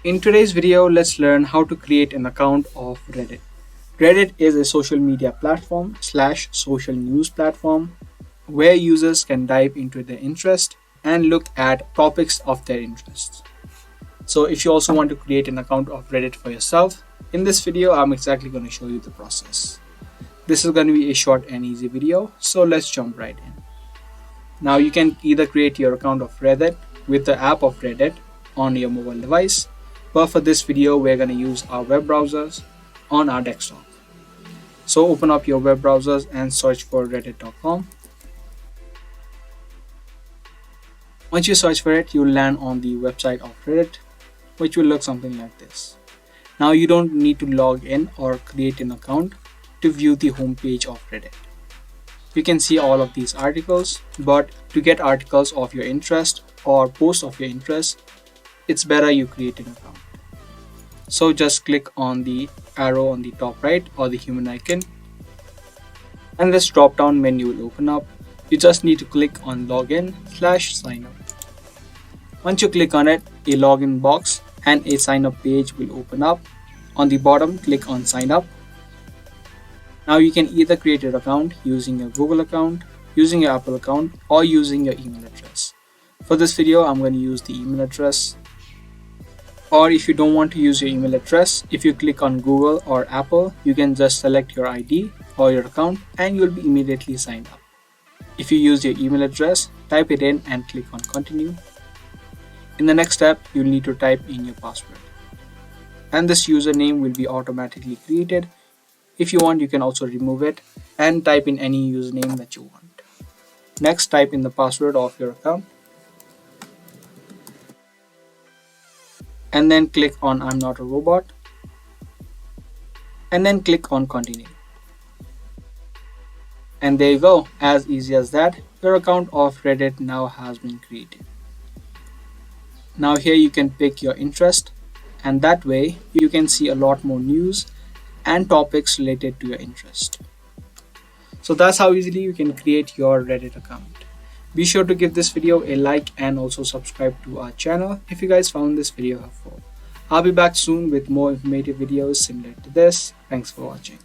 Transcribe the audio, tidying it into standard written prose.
In today's video, let's learn how to create an account of Reddit. Reddit is a social media platform / social news platform where users can dive into their interest and look at topics of their interests. So if you also want to create an account of Reddit for yourself, in this video, I'm exactly going to show you the process. This is going to be a short and easy video, so let's jump right in. Now you can either create your account of Reddit with the app of Reddit on your mobile device, but for this video we're going to use our web browsers on our desktop. So open up your web browsers and search for reddit.com. Once you search for it, you'll land on the website of Reddit, which will look something like this. Now you don't need to log in or create an account to view the homepage of Reddit. You can see all of these articles, but to get articles of your interest or posts of your interest, it's better you create an account. So just click on the arrow on the top right or the human icon, and this drop down menu will open up. You just need to click on login / sign up. Once you click on it, a login box and a sign up page will open up. On the bottom, click on sign up. Now you can either create an account using your Google account, using your Apple account, or using your email address. For this video, I'm going to use the email address. Or if you don't want to use your email address, if you click on Google or Apple, you can just select your ID or your account and you'll be immediately signed up. If you use your email address, type it in and click on continue. In the next step, you'll need to type in your password. And this username will be automatically created. If you want, you can also remove it and type in any username that you want. Next, type in the password of your account. And then click on I'm not a robot. And then click on continue. And there you go. As easy as that, your account of Reddit now has been created. Now here you can pick your interest, and that way you can see a lot more news and topics related to your interest. So that's how easily you can create your Reddit account. Be sure to give this video a like and also subscribe to our channel if you guys found this video helpful. I'll be back soon with more informative videos similar to this. Thanks for watching.